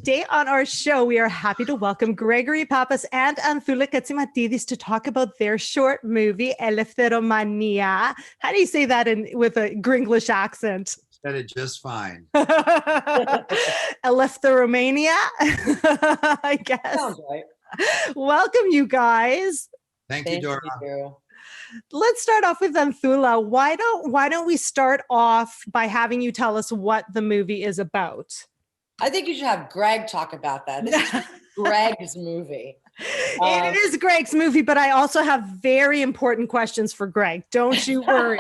today on our show, we are happy to welcome Gregory Pappas and Anthula Katsimatidis to talk about their short movie, Eleftheromania. How do you say that with a Gringlish accent? Said it just fine. Eleftheromania, I guess. Sounds right. Welcome, you guys. Thank you, Dora. You. Let's start off with Anthula. Why don't we start off by having you tell us what the movie is about? I think you should have Greg talk about that. This is Greg's movie. It is Greg's movie, but I also have very important questions for Greg. Don't you worry.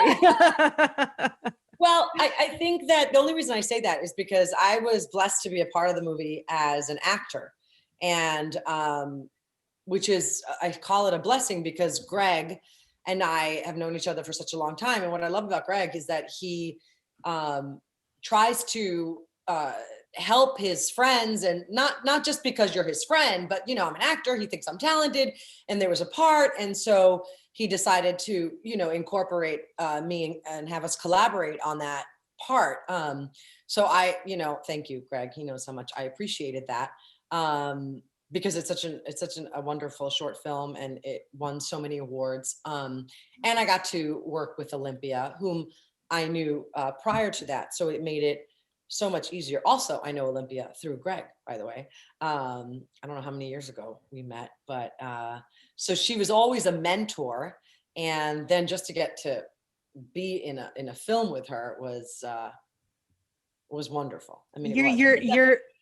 Well, I think that the only reason I say that is because I was blessed to be a part of the movie as an actor. And which is, I call it a blessing because Greg and I have known each other for such a long time. And what I love about Greg is that he tries to help his friends, and not just because you're his friend, but you know, I'm an actor, he thinks I'm talented, and there was a part, and so he decided to, you know, incorporate me and have us collaborate on that part. So I, you know, thank you, Greg. He knows how much I appreciated that. Because it's such a wonderful short film, and it won so many awards. And I got to work with Olympia, whom I knew prior to that, so it made it so much easier. Also, I know Olympia through Greg, by the way. I don't know how many years ago we met, but so she was always a mentor, and then just to get to be in a film with her was wonderful. I mean,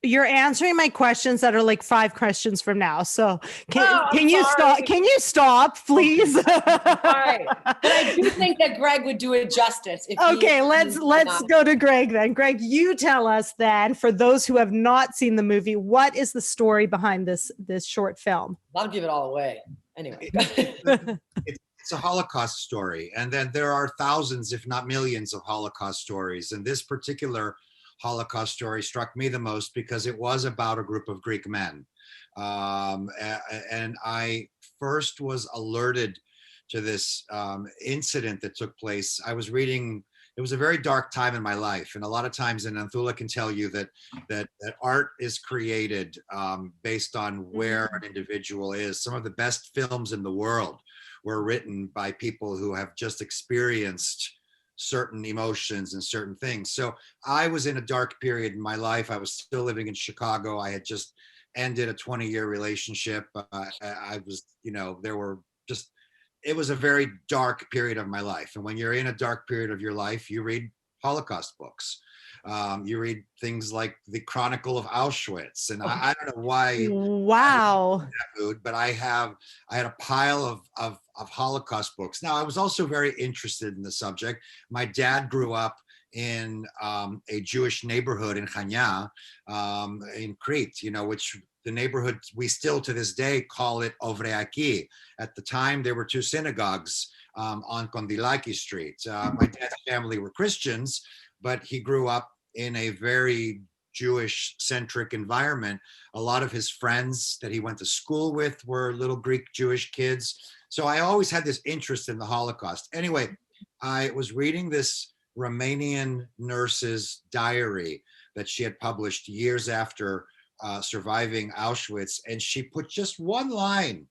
you're answering my questions that are like 5 questions from now. So can you stop? Can you stop, please? All right. But I do think that Greg would do it justice. Okay, let's go to Greg then. Greg, you tell us then, for those who have not seen the movie, what is the story behind this short film? I'll give it all away. Anyway. It's a Holocaust story. And then there are thousands, if not millions, of Holocaust stories. And this particular Holocaust story struck me the most because it was about a group of Greek men. And I first was alerted to this incident that took place. I was reading, it was a very dark time in my life. And a lot of times, and Anthula can tell you that art is created based on where an individual is. Some of the best films in the world were written by people who have just experienced certain emotions and certain things. So I was in a dark period in my life. I was still living in Chicago. I had just ended a 20-year relationship. I was, you know, it was a very dark period of my life. And when you're in a dark period of your life, you read Holocaust books. You read things like the Chronicle of Auschwitz, and I don't know why. Wow. I was in that mood, but I had a pile of Holocaust books. Now, I was also very interested in the subject. My dad grew up in a Jewish neighborhood in Chania, in Crete, you know, which the neighborhood, we still to this day call it Ovreaki. At the time, there were 2 synagogues on Kondilaki Street. My dad's family were Christians, but he grew up in a very Jewish-centric environment. A lot of his friends that he went to school with were little Greek Jewish kids. So I always had this interest in the Holocaust. Anyway, I was reading this Romanian nurse's diary that she had published years after surviving Auschwitz, and she put just one line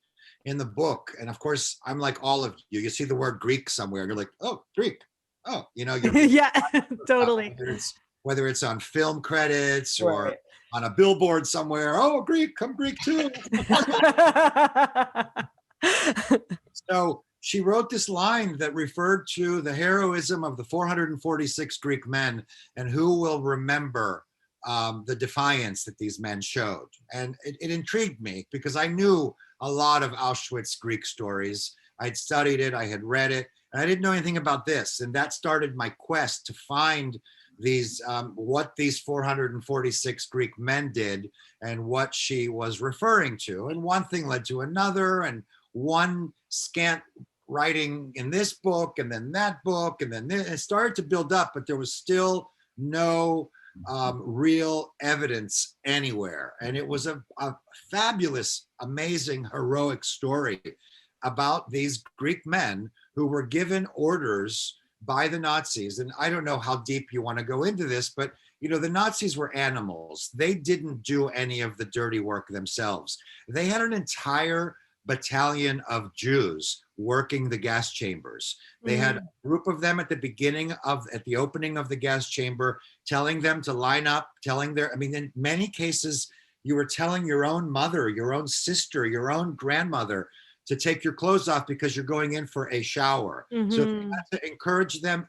in the book. And of course, I'm like all of you. You see the word Greek somewhere, and you're like, oh, Greek. Oh, you know, you're yeah, totally. Whether it's on film credits or on a billboard somewhere. Oh, Greek, come Greek too. So she wrote this line that referred to the heroism of the 446 Greek men, and who will remember the defiance that these men showed. And it intrigued me because I knew a lot of Auschwitz Greek stories. I'd studied it, I had read it, and I didn't know anything about this. And that started my quest to find these, what these 446 Greek men did and what she was referring to. And one thing led to another, and one scant writing in this book, and then that book, and then this. It started to build up, but there was still no real evidence anywhere. And it was a fabulous, amazing, heroic story about these Greek men who were given orders by the Nazis. And I don't know how deep you want to go into this, but the Nazis were animals. They didn't do any of the dirty work themselves. They had an entire battalion of Jews working the gas chambers. They had a group of them at the opening of the gas chamber, telling them to line up, in many cases, you were telling your own mother, your own sister, your own grandmother to take your clothes off because you're going in for a shower. So you had to encourage them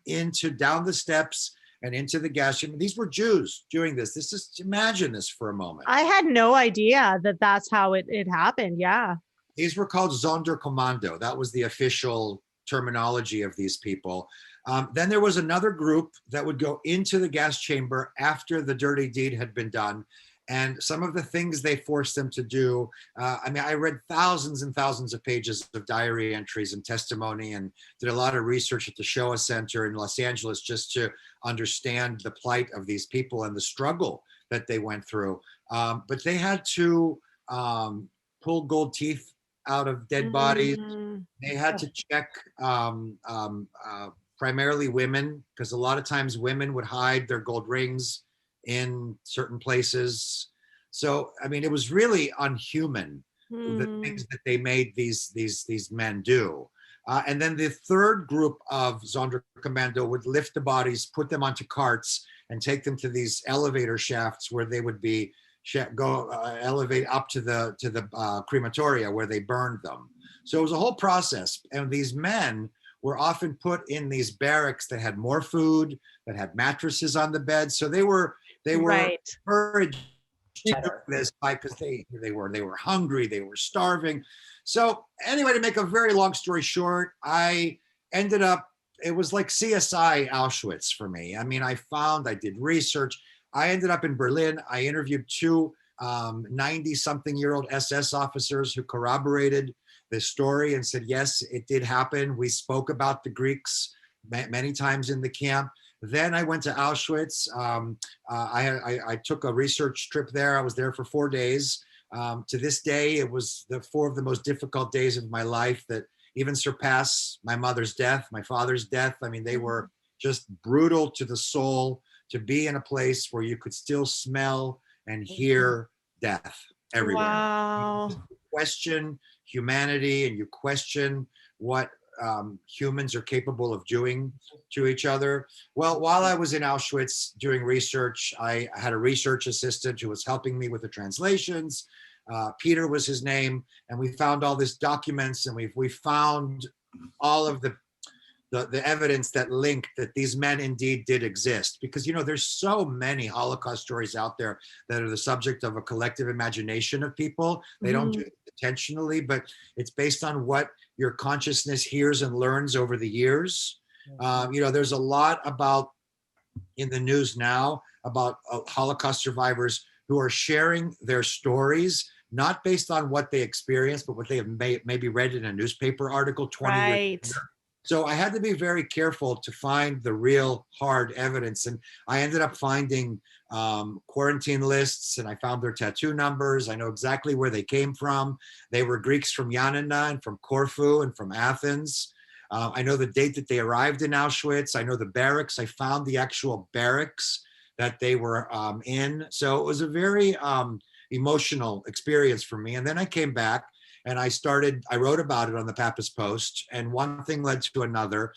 down the steps and into the gas chamber. These were Jews doing this. Imagine this for a moment. I had no idea that that's how it happened. Yeah. These were called Sonderkommando. That was the official terminology of these people. Then there was another group that would go into the gas chamber after the dirty deed had been done. And some of the things they forced them to do, I read thousands and thousands of pages of diary entries and testimony, and did a lot of research at the Shoah Center in Los Angeles just to understand the plight of these people and the struggle that they went through. But they had to pull gold teeth out of dead bodies. They had to check primarily women, because a lot of times women would hide their gold rings in certain places. So, it was really unhuman, the things that they made these men do. And then the third group of Sonderkommando would lift the bodies, put them onto carts, and take them to these elevator shafts where they would be elevate up to the crematoria where they burned them. So it was a whole process. And these men were often put in these barracks that had more food, that had mattresses on the bed. So they were encouraged to do this because they were hungry, they were starving. So anyway, to make a very long story short, I ended up, it was like CSI Auschwitz for me. I did research. I ended up in Berlin. I interviewed two 90-something-year-old SS officers who corroborated the story and said, yes, it did happen. We spoke about the Greeks many times in the camp. Then I went to Auschwitz. I took a research trip there. I was there for 4 days. To this day, it was 4 of the most difficult days of my life that even surpass my mother's death, my father's death. They were just brutal to the soul, to be in a place where you could still smell and hear death everywhere. Wow. You question humanity, and you question what humans are capable of doing to each other. Well, while I was in Auschwitz doing research, I had a research assistant who was helping me with the translations. Peter was his name, and we found all these documents, and we found all of the evidence that linked that these men indeed did exist. Because there's so many Holocaust stories out there that are the subject of a collective imagination of people. They don't do it intentionally, but it's based on what your consciousness hears and learns over the years. There's a lot in the news now about Holocaust survivors who are sharing their stories, not based on what they experienced, but what they have maybe read in a newspaper article 20 years later. So I had to be very careful to find the real hard evidence. And I ended up finding quarantine lists, and I found their tattoo numbers. I know exactly where they came from. They were Greeks from Ioannina and from Corfu and from Athens. I know the date that they arrived in Auschwitz. I know the barracks. I found the actual barracks that they were in. So it was a very emotional experience for me. And then I came back, and I wrote about it on the Pappas Post, and one thing led to another.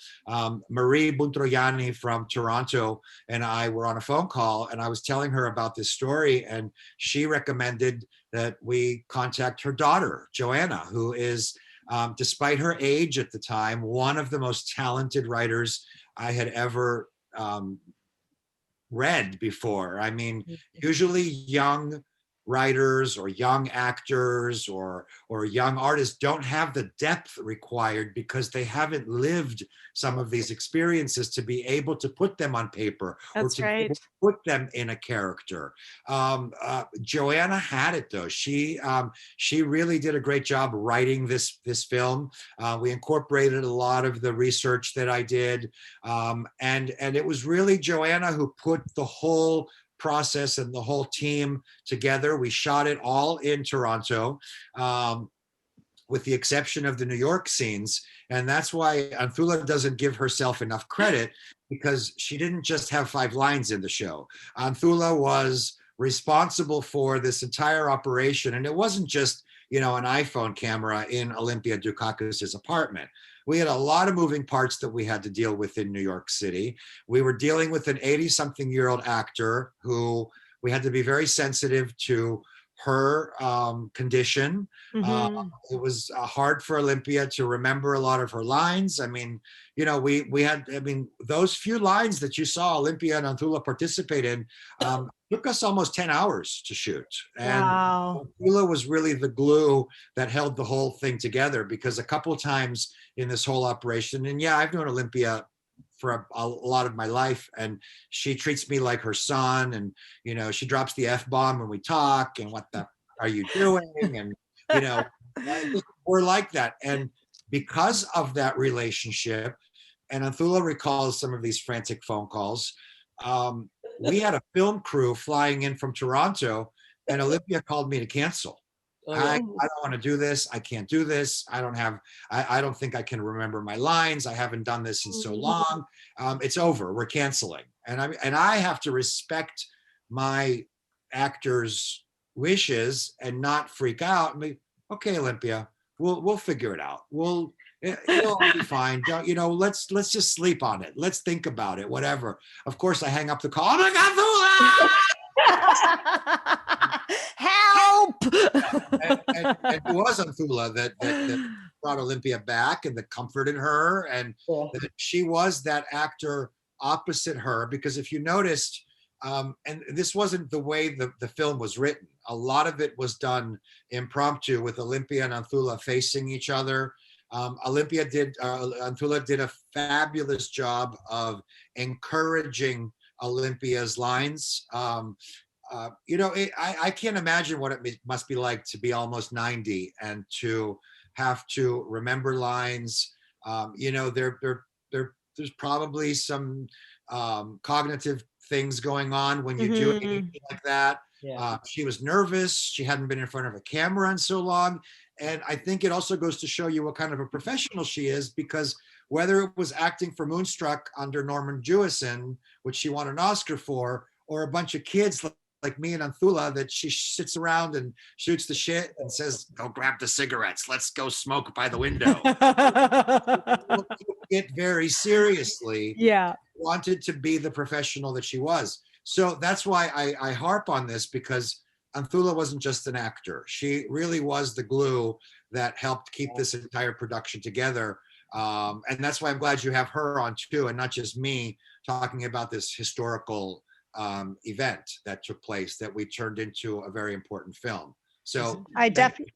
Marie Buntroiani from Toronto and I were on a phone call, and I was telling her about this story, and she recommended that we contact her daughter, Joanna, who is, despite her age at the time, one of the most talented writers I had ever read before. Usually young writers or young actors or young artists don't have the depth required because they haven't lived some of these experiences to be able to put them on paper. That's or to right. put them in a character. Joanna had it though. She really did a great job writing this film. We incorporated a lot of the research that I did, and it was really Joanna who put the whole process and the whole team together. We shot it all in Toronto. with the exception of the New York scenes. And that's why Anthula doesn't give herself enough credit, because she didn't just have 5 lines in the show. Anthula was responsible for this entire operation. And it wasn't just, an iPhone camera in Olympia Dukakis's apartment. We had a lot of moving parts that we had to deal with in New York City. We were dealing with an 80-something-year-old actor who we had to be very sensitive to her condition. It was hard for Olympia to remember a lot of her lines. I mean, we had, those few lines that you saw Olympia and Anthula participate in took us almost 10 hours to shoot. And Wow. Anthula was really the glue that held the whole thing together, because a couple of times in this whole operation, and yeah, I've known Olympia for a lot of my life, and she treats me like her son, and she drops the F-bomb when we talk, and what the are you doing, and we're like that. And because of that relationship, and Anthula recalls some of these frantic phone calls, we had a film crew flying in from Toronto, and Olympia called me to cancel. I don't want to do this. I can't do this. I don't think I can remember my lines. I haven't done this in so long. It's over. We're canceling. And I have to respect my actors' wishes and not freak out. Okay, Olympia, we'll figure it out. It'll all be fine. Let's just sleep on it. Let's think about it. Whatever. Of course, I hang up the call. Oh my God, Help! and it was Anthula that brought Olympia back, and the comfort in her, and that she was that actor opposite her. Because if you noticed, and this wasn't the way the film was written. A lot of it was done impromptu, with Olympia and Anthula facing each other. Anthula did a fabulous job of encouraging Olympia's lines. I can't imagine what it must be like to be almost 90 and to have to remember lines. There's probably some cognitive things going on when you're doing anything like that. Yeah. She was nervous. She hadn't been in front of a camera in so long. And I think it also goes to show you what kind of a professional she is, because whether it was acting for Moonstruck under Norman Jewison, which she won an Oscar for, or a bunch of kids like me and Anthula that she sits around and shoots the shit and says, go grab the cigarettes. Let's go smoke by the window. It very seriously. Yeah. Wanted to be the professional that she was. So that's why I harp on this, because Anthula wasn't just an actor. She really was the glue that helped keep this entire production together. And that's why I'm glad you have her on too, and not just me talking about this historical event that took place that we turned into a very important film. So I definitely.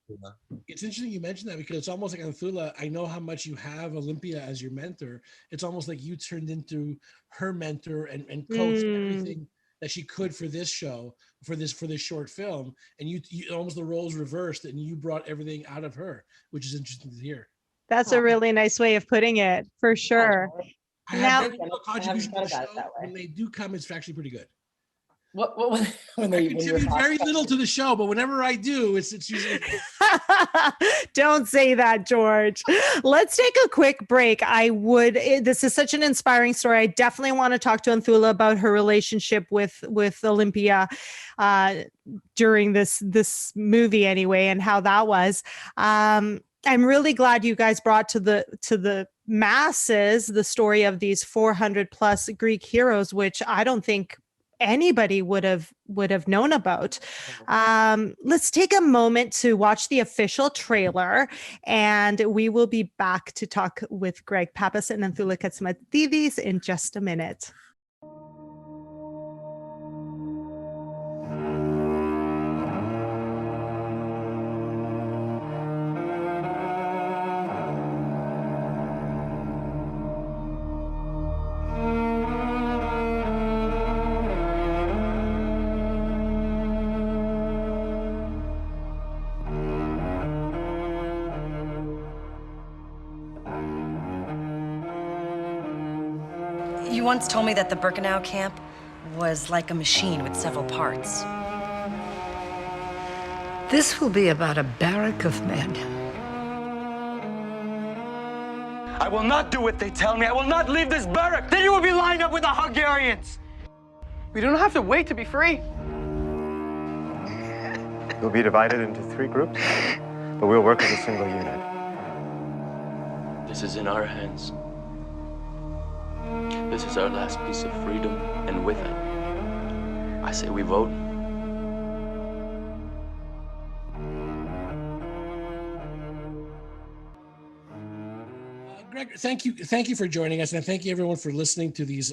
It's interesting you mentioned that, because it's almost like Anthula, I know how much you have Olympia as your mentor. It's almost like you turned into her mentor and coached everything that she could for this show, for this short film. And you almost, the roles reversed, and you brought everything out of her, which is interesting to hear. That's a really nice way of putting it, for sure. I have contributions to the show. When they do come, it's actually pretty good. When I contribute very little to the show, but whenever I do, it's usually. Don't say that, George. Let's take a quick break. This is such an inspiring story. I definitely want to talk to Anthula about her relationship with Olympia during this movie anyway, and how that was. I'm really glad you guys brought to the masses the story of these 400 plus Greek heroes, which I don't think anybody would have known about. Let's take a moment to watch the official trailer, and we will be back to talk with Greg Pappas and Anthula Katsimatidis in just a minute. You once told me that the Birkenau camp was like a machine with several parts. This will be about a barrack of men I will not do what they tell me. I will not leave this barrack. Then you will be lined up with the Hungarians. We don't have to wait to be free. We'll be divided into 3 groups, but we'll work as a single unit. This is in our hands. This is our last piece of freedom, and with it, I say we vote. Greg, thank you for joining us, and thank you everyone for listening to these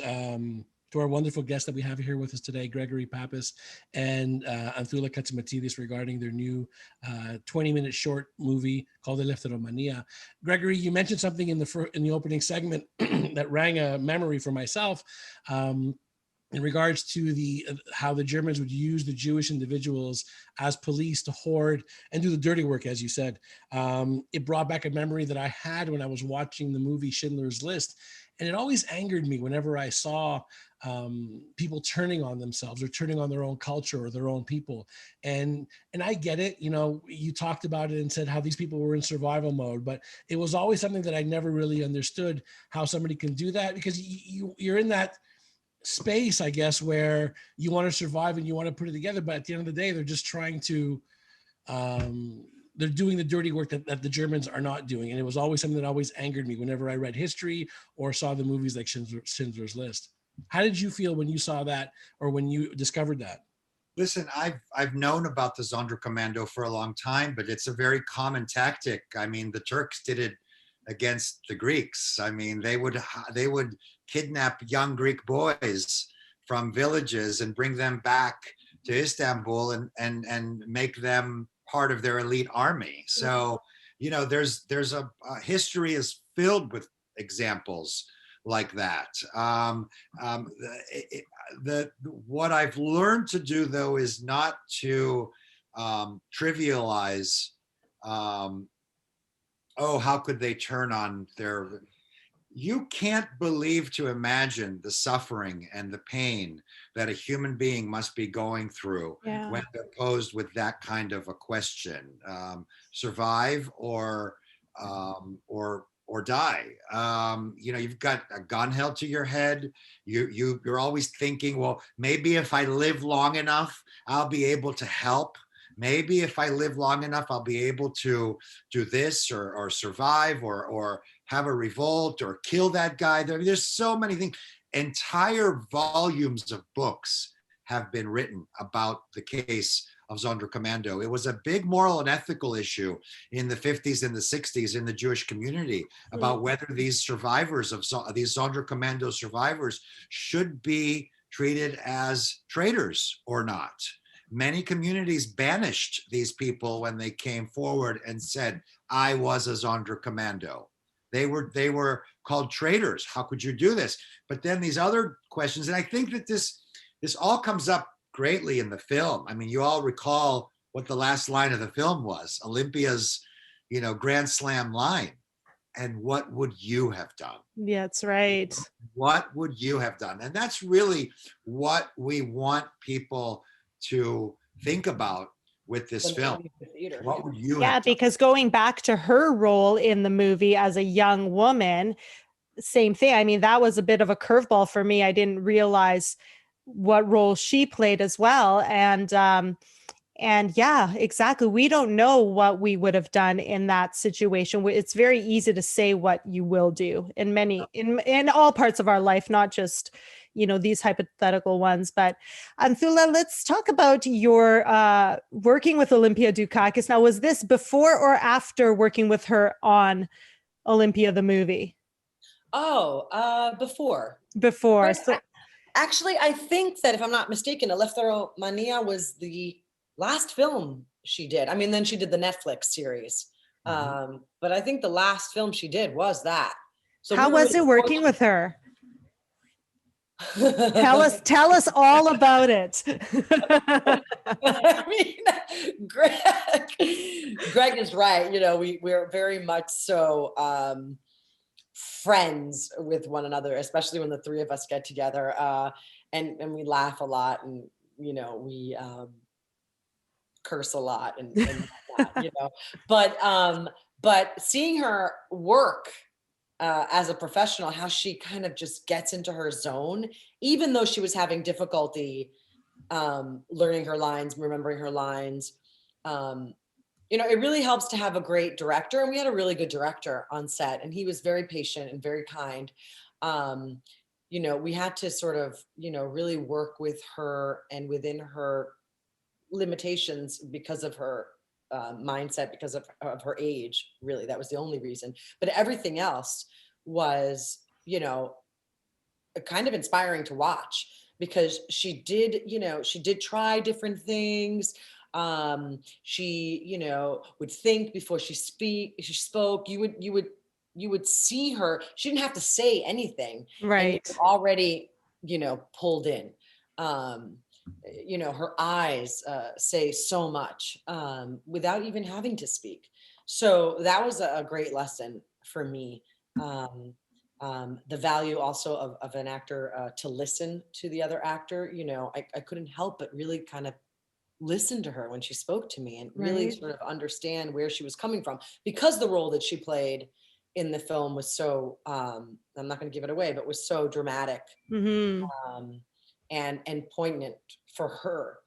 to our wonderful guests that we have here with us today, Gregory Pappas and Anthula Katsimatidis, regarding their new 20-minute short movie called Eleftheromania. Gregory, you mentioned something in the opening segment that rang a memory for myself. In regards to how the Germans would use the Jewish individuals as police to hoard and do the dirty work, as you said. It brought back a memory that I had when I was watching the movie Schindler's List. And it always angered me whenever I saw people turning on themselves or turning on their own culture or their own people. And I get it, you talked about it and said how these people were in survival mode, but it was always something that I never really understood, how somebody can do that, because you're in that space, I guess, where you want to survive and you want to put it together, but at the end of the day, they're just trying to they're doing the dirty work that the Germans are not doing. And it was always something that always angered me whenever I read history or saw the movies like Schindler's List. How did you feel when you saw that or when you discovered that? Listen, I've known about the Sonderkommando for a long time, but it's a very common tactic. I mean, the Turks did it against the Greeks. I mean, they would kidnap young Greek boys from villages and bring them back to Istanbul and make them part of their elite army. So, there's a history is filled with examples like that. What I've learned to do, though, is not to trivialize, how could they turn on their... You can't believe to imagine the suffering and the pain that a human being must be going through when they're posed with that kind of a question: survive or die. You've got a gun held to your head. You're always thinking, well, maybe if I live long enough, I'll be able to help. Maybe if I live long enough, I'll be able to do this or survive or have a revolt or kill that guy. There's so many things. Entire volumes of books have been written about the case of Sonderkommando. It was a big moral and ethical issue in the 50s and the 60s in the Jewish community about whether these survivors of these Sonderkommando survivors should be treated as traitors or not. Many communities banished these people when they came forward and said, I was a Sonderkommando. They were called traitors. How could you do this? But then these other questions, and I think that this all comes up greatly in the film. I mean, you all recall what the last line of the film was, Olympia's, Grand Slam line. And what would you have done? Yeah, that's right. What would you have done? And that's really what we want people to think about with this film. What would you have done? Because going back to her role in the movie as a young woman, same thing. I mean, that was a bit of a curveball for me. I didn't realize what role she played as well. And yeah, exactly. We don't know what we would have done in that situation. It's very easy to say what you will do in all parts of our life, not just, these hypothetical ones. But Anthula, let's talk about your working with Olympia Dukakis. Now, was this before or after working with her on Olympia, the movie? Before. Before. Actually, I think that if I'm not mistaken, Eleftheromania was the last film she did. I mean, then she did the Netflix series. But I think the last film she did was that. So how was it working with her? Tell us all about it. I mean, Greg is right. We're very much so friends with one another, especially when the three of us get together, and we laugh a lot, and we curse a lot and but seeing her work as a professional, how she kind of just gets into her zone, even though she was having difficulty learning her lines, remembering her lines. You know, it really helps to have a great director, and we had a really good director on set, and he was very patient and very kind. You know, we had to sort of, you know, really work with her and within her limitations because of her mindset, because of her age. Really, that was the only reason. But everything else was, you know, kind of inspiring to watch, because she did, you know, she did try different things. She, you know, would think before she spoke. You would see her. She didn't have to say anything, and you Right. were already, you know, pulled in. Um, you know, her eyes say so much without even having to speak. So that was a great lesson for me. The value also of an actor to listen to the other actor. You know, I couldn't help but really kind of listen to her when she spoke to me, and really Right. sort of understand where she was coming from, because the role that she played in the film was so I'm not going to give it away, but was so dramatic Mm-hmm. and poignant for her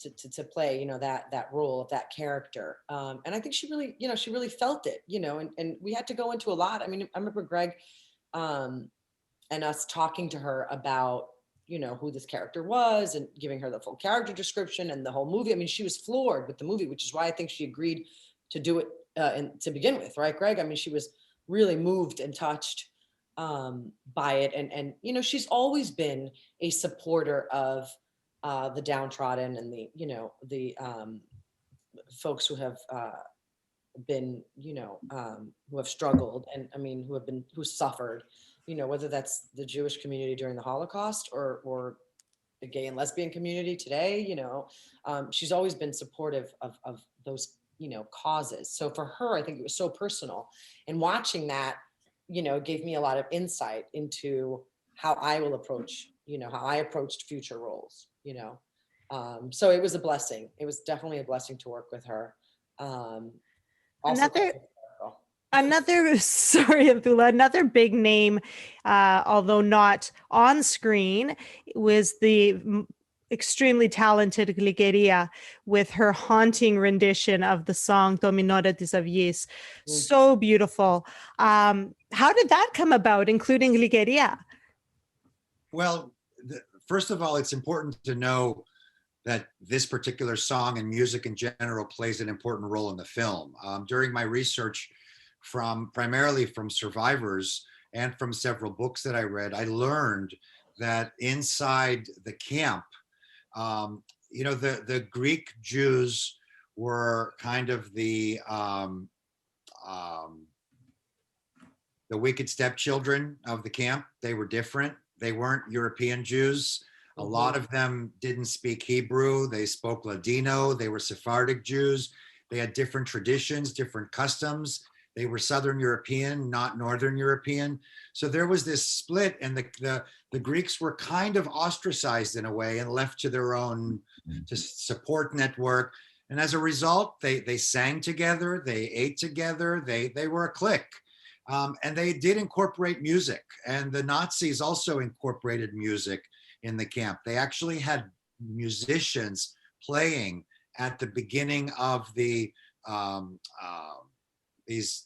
to play, you know, that role of that character. And I think she really, you know, she really felt it, you know, and we had to go into a lot. I mean, I remember Greg and us talking to her about, you know, who this character was and giving her the full character description and the whole movie. I mean, she was floored with the movie, which is why I think she agreed to do it to begin with, right, Greg? I mean, she was really moved and touched by it, and you know, she's always been a supporter of the downtrodden and the, you know, the folks who have been, you know, who have struggled, and I mean, who suffered, you know, whether that's the Jewish community during the Holocaust or the gay and lesbian community today. You know, she's always been supportive of those, you know, causes. So for her, I think it was so personal, and watching that, you know, gave me a lot of insight into how I will approach, you know, how I approached future roles, you know. So it was a blessing. It was definitely a blessing to work with her. Also Another hysterical. another sorry, Abdullah, another big name, although not on screen, was the extremely talented Gligeria with her haunting rendition of the song Dominora des Avies. So beautiful. How did that come about, including Gligeria? Well, first of all, it's important to know that this particular song and music in general plays an important role in the film. During my research, primarily from survivors and from several books that I read, I learned that inside the camp, you know, the Greek Jews were kind of the wicked stepchildren of the camp. They were different. They weren't European Jews. A lot of them didn't speak Hebrew. They spoke Ladino. They were Sephardic Jews. They had different traditions, different customs. They were Southern European, not Northern European. So there was this split, and the Greeks were kind of ostracized in a way and left to their own to support network. And as a result, they sang together, they ate together, they were a clique. And they did incorporate music, and the Nazis also incorporated music in the camp. They actually had musicians playing at the beginning of the these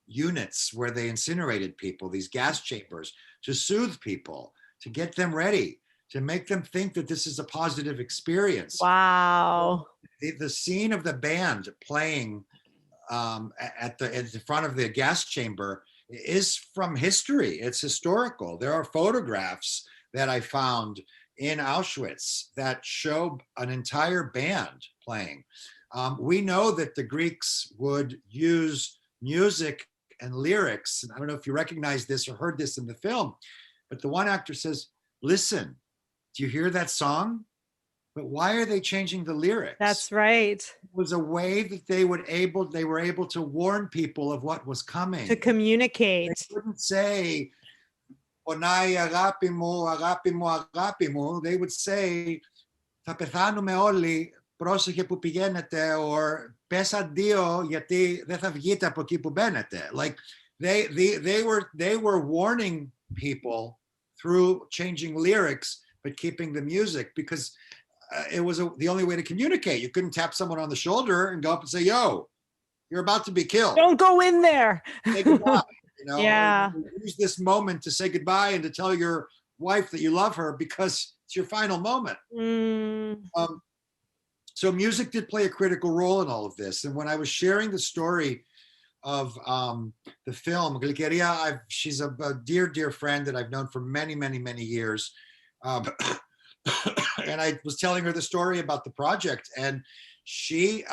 units where they incinerated people, these gas chambers, to soothe people, to get them ready, to make them think that this is a positive experience. Wow. The scene of the band playing at the front of the gas chamber is from history. It's historical. There are photographs that I found in Auschwitz that show an entire band playing. We know that the Greeks would use music and lyrics. And I don't know if you recognize this or heard this in the film, but the one actor says, "Listen, do you hear that song? But why are they changing the lyrics?" That's right. It was a way that they were able to warn people of what was coming. To communicate. They wouldn't say, "Onai agapi mo, agapi mo, agapi mo." They would say, "Θα πεθάνουμε όλοι, πρόσεχε που πηγαίνετε," or pesa Dio yeti rethavgita pokipo benete. Like they were warning people through changing lyrics, but keeping the music, because it was the only way to communicate. You couldn't tap someone on the shoulder and go up and say, yo, you're about to be killed. Don't go in there. Say goodbye. Yeah. Use this moment to say goodbye and to tell your wife that you love her, because it's your final moment. So music did play a critical role in all of this. And when I was sharing the story of the film, Glikeria, she's a dear, dear friend that I've known for many, many, many years. And I was telling her the story about the project, and she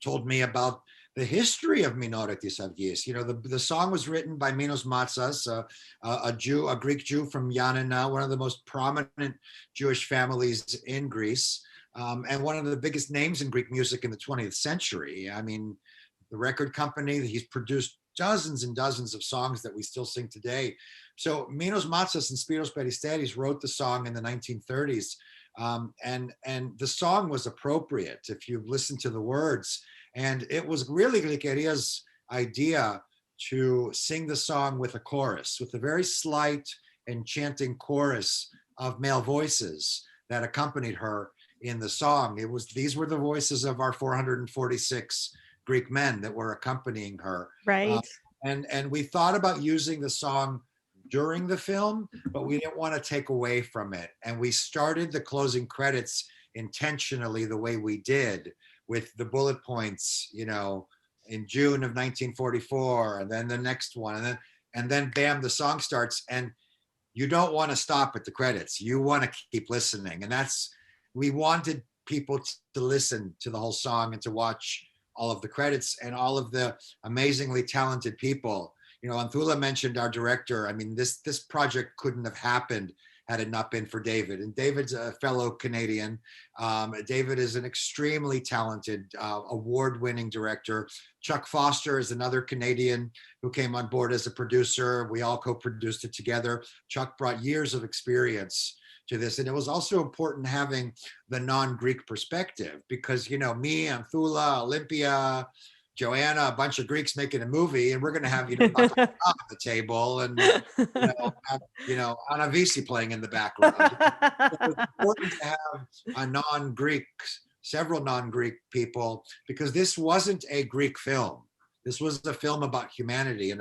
told me about the history of Minore Tisavgis. The song was written by Minos Matsas, a Greek Jew from Yanina, one of the most prominent Jewish families in Greece, and one of the biggest names in Greek music in the 20th century. I mean, the record company, he's produced dozens and dozens of songs that we still sing today. So Minos Matsas and Spiros Peristeris wrote the song in the 1930s. And the song was appropriate if you listen to the words. And it was really Glikeria's idea to sing the song with a chorus, with a very slight enchanting chorus of male voices that accompanied her in the song. These were the voices of our 446 Greek men that were accompanying her. Right. And we thought about using the song during the film, but we didn't want to take away from it. And we started the closing credits intentionally the way we did, with the bullet points, in June of 1944, and then the next one, and then bam, the song starts, and you don't want to stop at the credits. You want to keep listening. And we wanted people to listen to the whole song and to watch all of the credits and all of the amazingly talented people. Anthula mentioned our director. I mean, this project couldn't have happened had it not been for David. And David's a fellow Canadian. David is an extremely talented, award-winning director. Chuck Foster is another Canadian who came on board as a producer. We all co-produced it together. Chuck brought years of experience to this. And it was also important having the non-Greek perspective, because, me, Anthula, Olympia, Joanna, a bunch of Greeks making a movie, and we're going to have, on the table, and, Anavisi playing in the background. It was important to have several non-Greek people, because this wasn't a Greek film. This was a film about humanity and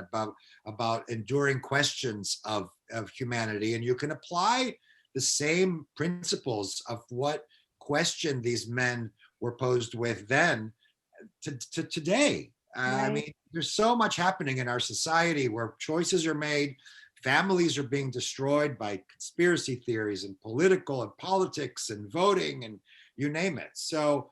about enduring questions of humanity. And you can apply the same principles of what question these men were posed with then to today. Right. I mean, there's so much happening in our society where choices are made, families are being destroyed by conspiracy theories and politics and voting and you name it. So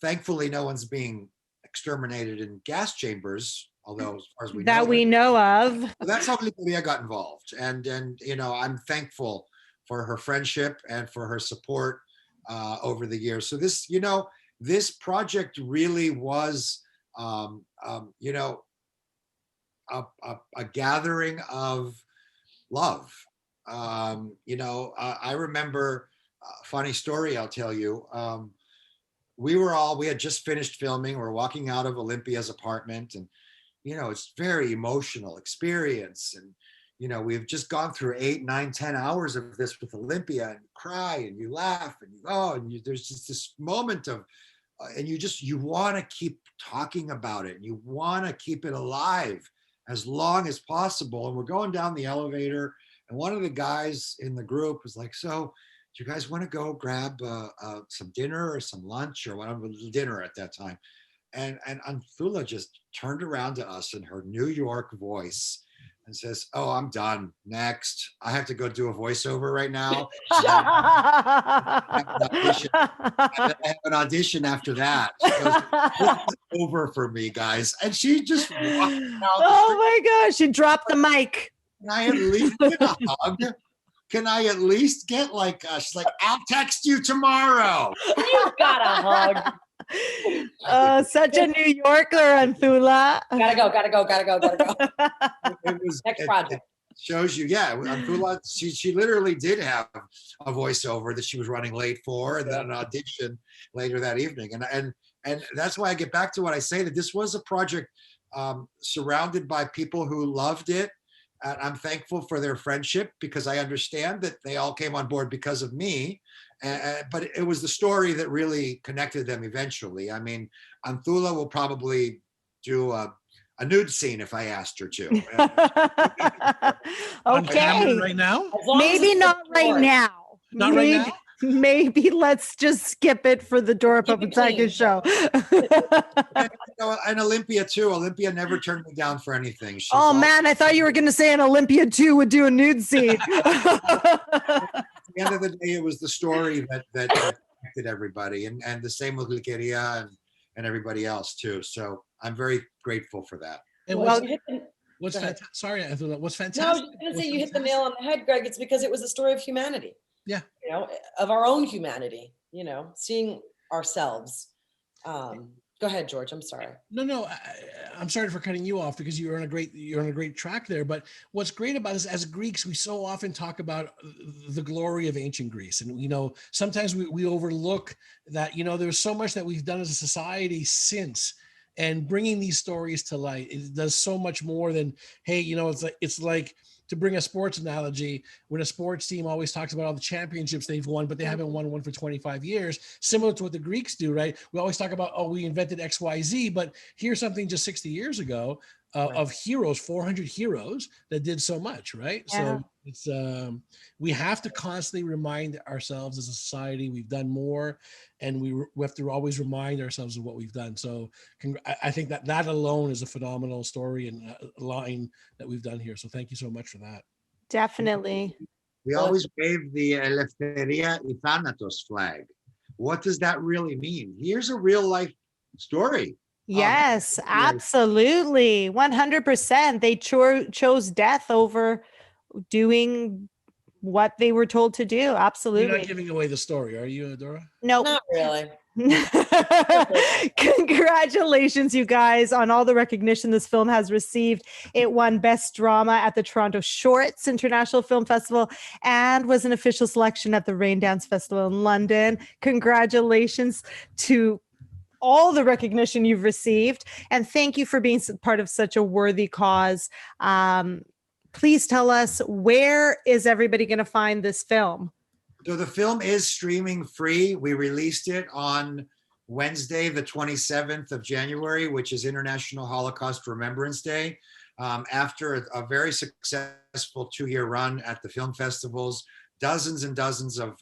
thankfully, no one's being exterminated in gas chambers, although as far as we know of. That's how Lydia got involved. And I'm thankful for her friendship and for her support over the years. So this project really was, a gathering of love. I remember a funny story I'll tell you. We had just finished filming. We're walking out of Olympia's apartment, and, it's very emotional experience. And, we've just gone through 8, 9, 10 hours of this with Olympia, and you cry and you laugh and there's just this moment of, and you want to keep talking about it, and you want to keep it alive as long as possible. And we're going down the elevator, and one of the guys in the group was like, so do you guys want to go grab some dinner or some lunch or whatever? Dinner at that time. And Anthula just turned around to us in her New York voice and says, "Oh, I'm done. Next. I have to go do a voiceover right now. I have an audition after that." She goes, "This is over for me, guys." And she just walked out. Oh my gosh, she dropped the mic. Can I at least get a hug? Can I at least get she's like, "I'll text you tomorrow." You got a hug. Oh, such a New Yorker, Anthula. Gotta go. Next project. It shows you, Anthula, she literally did have a voiceover that she was running late for, and then an audition later that evening. And And that's why I get back to what I say, that this was a project surrounded by people who loved it. And I'm thankful for their friendship, because I understand that they all came on board because of me. But it was the story that really connected them eventually. I mean, Anthula will probably do a nude scene if I asked her to. On camera Okay. right now? Maybe not right now. Not right now? Maybe let's just skip it for the Dora Keep it Papoutsakis show. And Olympia too. Olympia never turned me down for anything. Oh man, I thought you were going to say an Olympia 2 would do a nude scene. At the end of the day, it was the story that connected everybody, and the same with Liqueria and everybody else too. So I'm very grateful for that. And Well, what's fantastic? Sorry, I thought what's No, I was fantastic. just going to say you hit the nail on the head, Greg. It's because it was a story of humanity. Yeah. You know, of our own humanity, seeing ourselves. Go ahead, George. I'm sorry. No, I'm sorry for cutting you off, because you're on a great track there. But what's great about this, as Greeks, we so often talk about the glory of ancient Greece, and sometimes we overlook that. There's so much that we've done as a society since, and bringing these stories to light, it does so much more than, hey, it's like to bring a sports analogy, when a sports team always talks about all the championships they've won, but they haven't won one for 25 years, similar to what the Greeks do, right? We always talk about, oh, we invented XYZ, but here's something just 60 years ago of heroes, 400 heroes that did so much, right? Yeah. So it's we have to constantly remind ourselves as a society we've done more, and we have to always remind ourselves of what we've done. So I think that alone is a phenomenal story and line that we've done here. So thank you so much for that. Definitely. We always wave the Eleftheria y Thanatos flag. What does that really mean? Here's a real life story. Yes, absolutely. 100%. They chose death over doing what they were told to do. You're Absolutely. not giving away the story, are you, Dora? No. Not really. Congratulations, you guys, on all the recognition this film has received. It won Best Drama at the Toronto Shorts International Film Festival and was an official selection at the Rain Dance Festival in London. Congratulations to all the recognition you've received, and thank you for being part of such a worthy cause. Please tell us, where is everybody going to find this film? So the film is streaming free. We released it on Wednesday, the 27th of January, which is International Holocaust Remembrance Day. After a very successful 2-year run at the film festivals, dozens and dozens of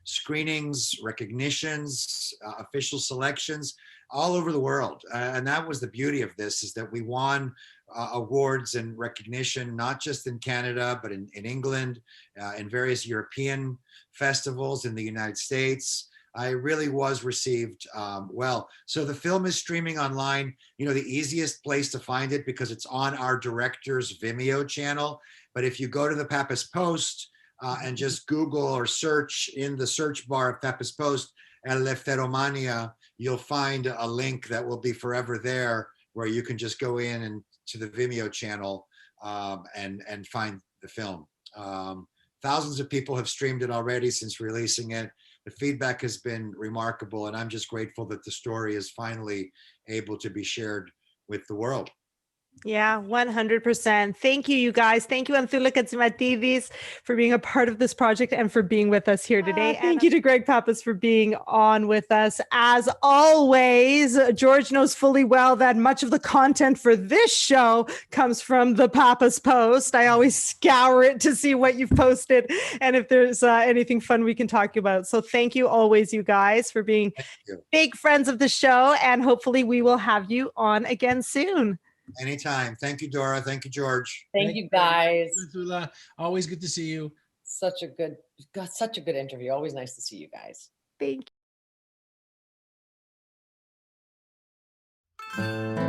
screenings, recognitions, official selections all over the world. And that was the beauty of this, is that we won awards and recognition, not just in Canada, but in England, in various European festivals in the United States. I really was received well. So the film is streaming online. The easiest place to find it, because it's on our director's Vimeo channel. But if you go to the Pappas Post and just Google or search in the search bar of Pappas Post, Eleftheromania, you'll find a link that will be forever there, where you can just go in and to the Vimeo channel and find the film. Thousands of people have streamed it already since releasing it. The feedback has been remarkable, and I'm just grateful that the story is finally able to be shared with the world. Yeah, 100%. Thank you, you guys. Thank you, Anthula Katsimatidis, for being a part of this project and for being with us here today. Thank you to Greg Pappas for being on with us. As always, George knows fully well that much of the content for this show comes from the Pappas Post. I always scour it to see what you've posted and if there's anything fun we can talk about. So thank you always, you guys, for being big friends of the show. And hopefully we will have you on again soon. Anytime. Thank you, Dora. Thank you, George. Thank you, guys. Always good to see you. Such a good interview. Always nice to see you guys. Thank you.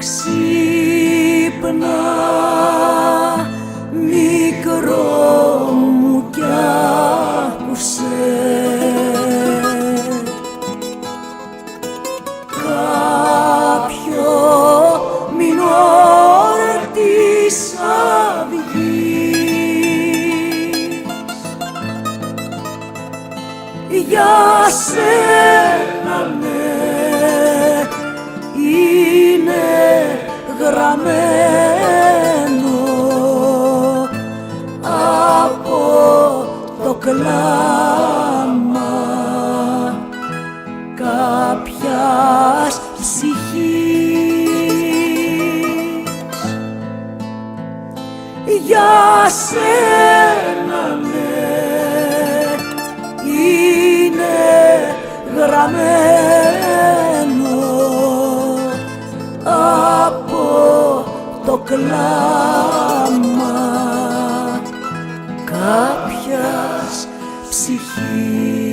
Ξύπνα μικρό μου κι άκουσε κάποιο μινόρ της αυγής για σένα ναι είναι γραμμένο από το κλάμα κάποιας ψυχής για σένα ναι είναι γραμμένο από το κλάμα κάποιας ψυχής.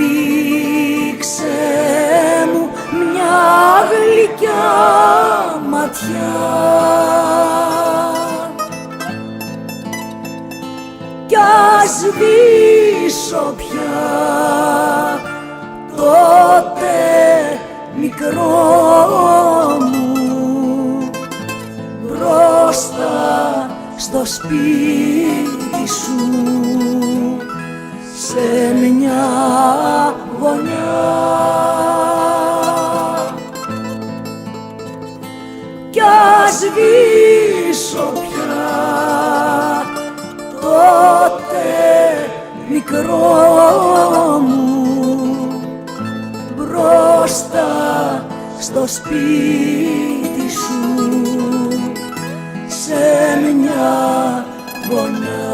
Ρίξε μου μια γλυκιά ματιά κι ας σβήσω πια τότε μικρό μου μπροστά στο σπίτι σου σε μια γωνιά κι ας σβήσω πια τότε μικρό μου μπροστά στο σπίτι σου σε μια γωνιά.